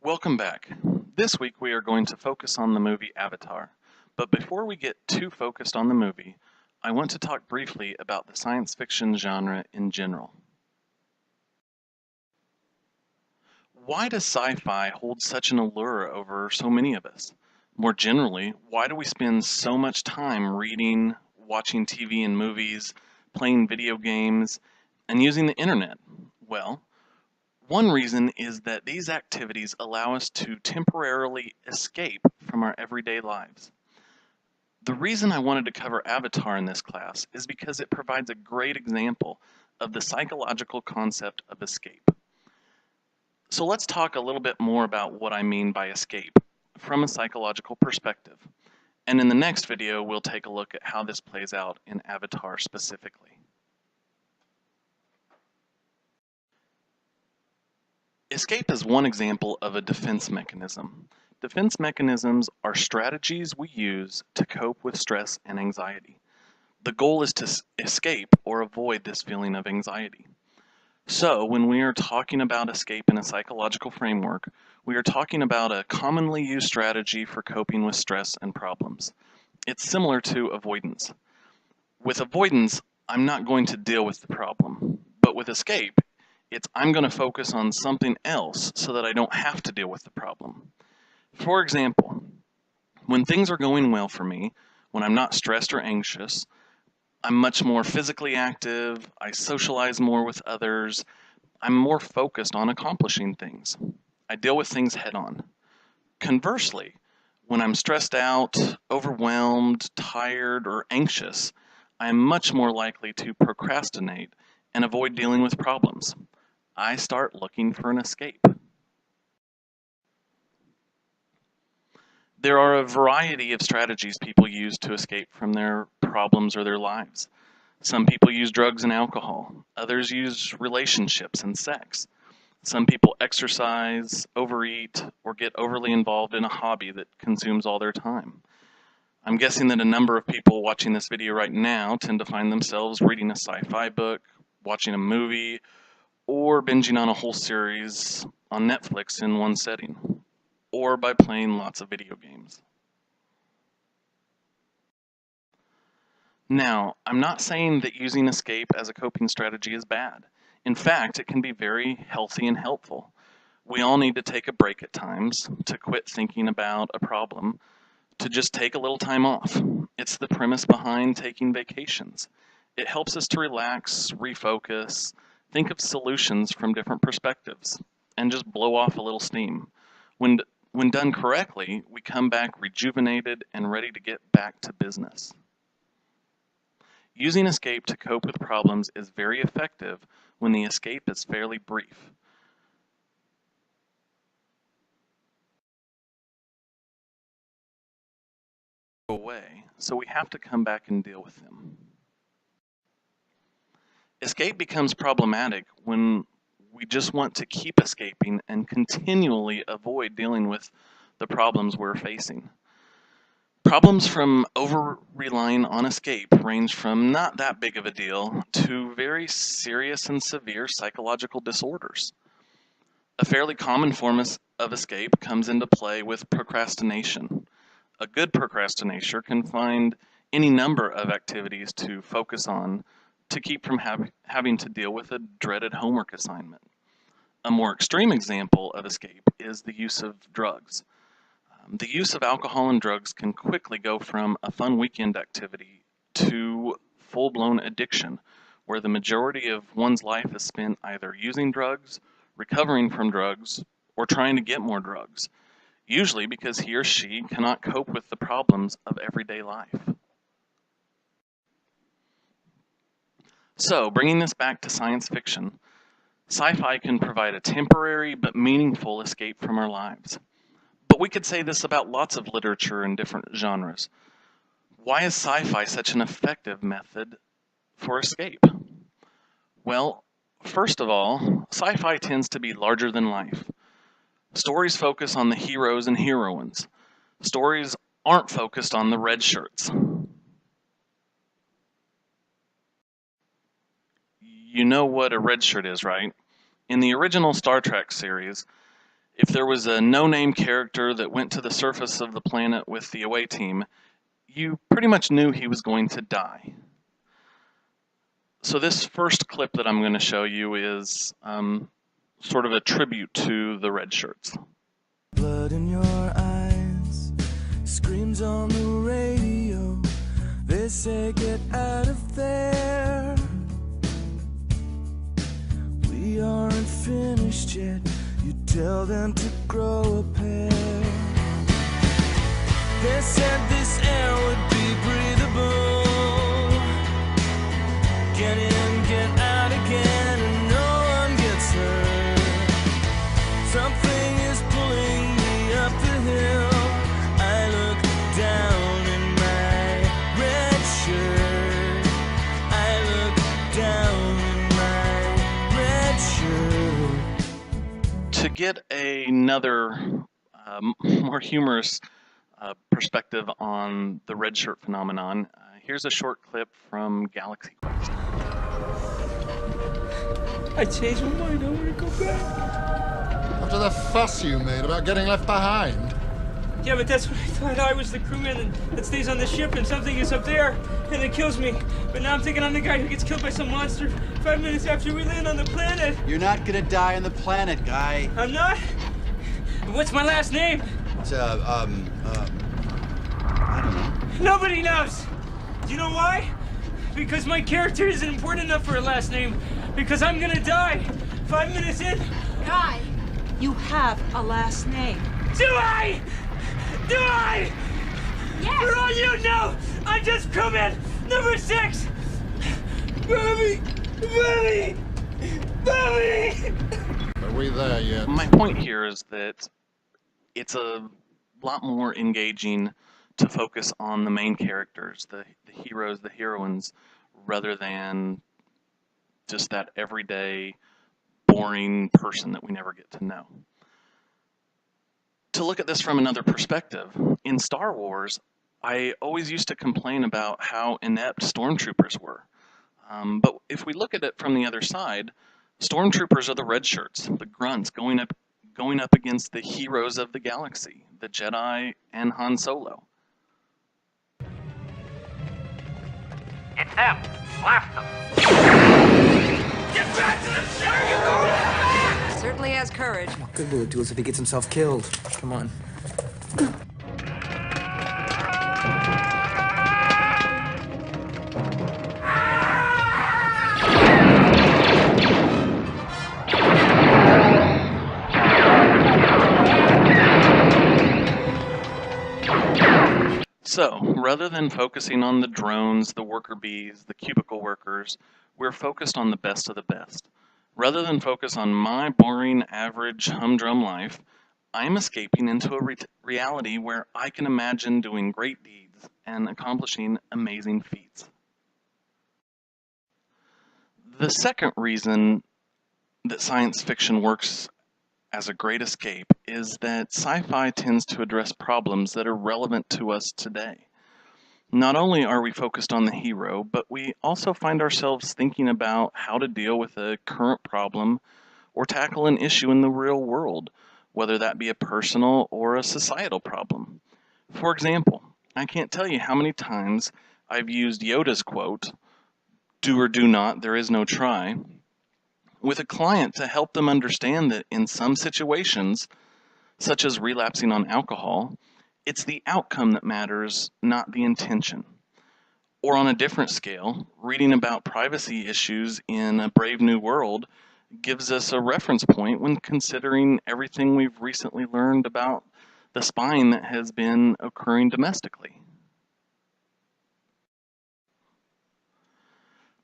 Welcome back. This week we are going to focus on the movie Avatar. But before we get too focused on the movie, I want to talk briefly about the science fiction genre in general. Why does sci-fi hold such an allure over so many of us? More generally, why do we spend so much time reading, watching TV and movies, playing video games, and using the internet? Well, one reason is that these activities allow us to temporarily escape from our everyday lives. The reason I wanted to cover Avatar in this class is because it provides a great example of the psychological concept of escape. So let's talk a little bit more about what I mean by escape from a psychological perspective. And in the next video, we'll take a look at how this plays out in Avatar specifically. Escape is one example of a defense mechanism. Defense mechanisms are strategies we use to cope with stress and anxiety. The goal is to escape or avoid this feeling of anxiety. So, when we are talking about escape in a psychological framework, we are talking about a commonly used strategy for coping with stress and problems. It's similar to avoidance. With avoidance, I'm not going to deal with the problem. But with escape, I'm going to focus on something else so that I don't have to deal with the problem. For example, when things are going well for me, when I'm not stressed or anxious, I'm much more physically active, I socialize more with others, I'm more focused on accomplishing things. I deal with things head on. Conversely, when I'm stressed out, overwhelmed, tired, or anxious, I'm much more likely to procrastinate and avoid dealing with problems. I start looking for an escape. There are a variety of strategies people use to escape from their problems or their lives. Some people use drugs and alcohol. Others use relationships and sex. Some people exercise, overeat, or get overly involved in a hobby that consumes all their time. I'm guessing that a number of people watching this video right now tend to find themselves reading a sci-fi book, watching a movie, or binging on a whole series on Netflix in one setting, or by playing lots of video games. Now, I'm not saying that using escape as a coping strategy is bad. In fact, it can be very healthy and helpful. We all need to take a break at times, to quit thinking about a problem, to just take a little time off. It's the premise behind taking vacations. It helps us to relax, refocus, think of solutions from different perspectives, and just blow off a little steam. When done correctly, we come back rejuvenated and ready to get back to business. Using escape to cope with problems is very effective when the escape is fairly brief. Away, so we have to come back and deal with them. Escape becomes problematic when we just want to keep escaping and continually avoid dealing with the problems we're facing. Problems from over-relying on escape range from not that big of a deal to very serious and severe psychological disorders. A fairly common form of escape comes into play with procrastination. A good procrastinator can find any number of activities to focus on to keep from having to deal with a dreaded homework assignment. A more extreme example of escape is the use of drugs. The use of alcohol and drugs can quickly go from a fun weekend activity to full-blown addiction, where the majority of one's life is spent either using drugs, recovering from drugs, or trying to get more drugs, usually because he or she cannot cope with the problems of everyday life. So, bringing this back to science fiction, sci-fi can provide a temporary but meaningful escape from our lives. But we could say this about lots of literature in different genres. Why is sci-fi such an effective method for escape? Well, first of all, sci-fi tends to be larger than life. Stories focus on the heroes and heroines. Stories aren't focused on the red shirts. You know what a red shirt is, right? In the original Star Trek series, If there was a no-name character that went to the surface of the planet with the away team, you pretty much knew he was going to die. So this first clip that I'm going to show you is sort of a tribute to the Red Shirts. Blood in your eyes, screams on the radio. They say get out of there. We aren't finished yet. You tell them to grow a pair. They said this air would be breathable. Get in, get out again, and no one gets hurt. Something is pulling me up the hill. I look down in my red shirt. I look down in my red shirt. To get another more humorous perspective on the red shirt phenomenon, here's a short clip from Galaxy Quest. I changed my mind. I want to go back. After the fuss you made about getting left behind. Yeah, but that's what I thought. I was the crewman that stays on the ship, and something is up there, and it kills me. But now I'm thinking I'm the guy who gets killed by some monster 5 minutes after we land on the planet. You're not gonna die on the planet, guy. I'm not? What's my last name? It's, I don't know. Nobody knows. Do you know why? Because my character isn't important enough for a last name. Because I'm gonna die 5 minutes in. Guy, you have a last name. Do I? Do I? Yes. For all you know, I'm just crewman number 6. Bobby! Bobby! Bobby! Are we there yet? My point here is that it's a lot more engaging to focus on the main characters, the heroes, the heroines, rather than just that everyday, boring person that we never get to know. To look at this from another perspective, in Star Wars, I always used to complain about how inept stormtroopers were. But if we look at it from the other side, stormtroopers are the red shirts, the grunts going up against the heroes of the galaxy, the Jedi and Han Solo. It's them! Blast them! Get back to the ship! Certainly has courage. What good will it do us if he gets himself killed? Come on. So, rather than focusing on the drones, the worker bees, the cubicle workers, we're focused on the best of the best. Rather than focus on my boring, average, humdrum life, I'm escaping into a reality where I can imagine doing great deeds and accomplishing amazing feats. The second reason that science fiction works as a great escape is that sci-fi tends to address problems that are relevant to us today. Not only are we focused on the hero, but we also find ourselves thinking about how to deal with a current problem or tackle an issue in the real world, whether that be a personal or a societal problem. For example, I can't tell you how many times I've used Yoda's quote, "Do or do not, there is no try," with a client to help them understand that in some situations, such as relapsing on alcohol, it's the outcome that matters, not the intention. Or on a different scale, reading about privacy issues in A Brave New World gives us a reference point when considering everything we've recently learned about the spying that has been occurring domestically.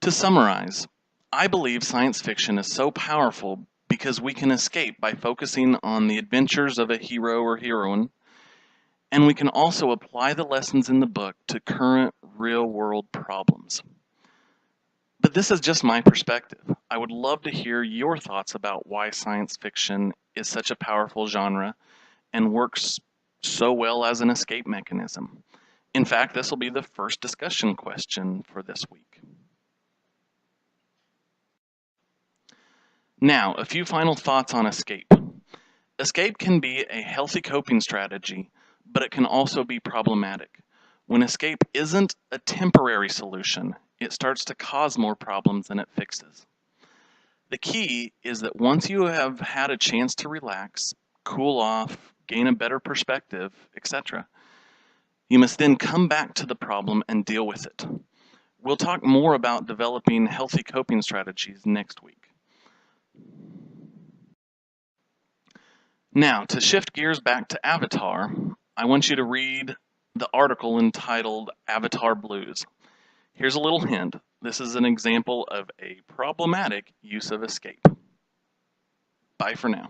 To summarize, I believe science fiction is so powerful because we can escape by focusing on the adventures of a hero or heroine, and we can also apply the lessons in the book to current real-world problems. But this is just my perspective. I would love to hear your thoughts about why science fiction is such a powerful genre and works so well as an escape mechanism. In fact, this will be the first discussion question for this week. Now, a few final thoughts on escape. Escape can be a healthy coping strategy, but it can also be problematic. When escape isn't a temporary solution, it starts to cause more problems than it fixes. The key is that once you have had a chance to relax, cool off, gain a better perspective, etc., you must then come back to the problem and deal with it. We'll talk more about developing healthy coping strategies next week. Now, to shift gears back to Avatar, I want you to read the article entitled Avatar Blues. Here's a little hint. This is an example of a problematic use of escape. Bye for now.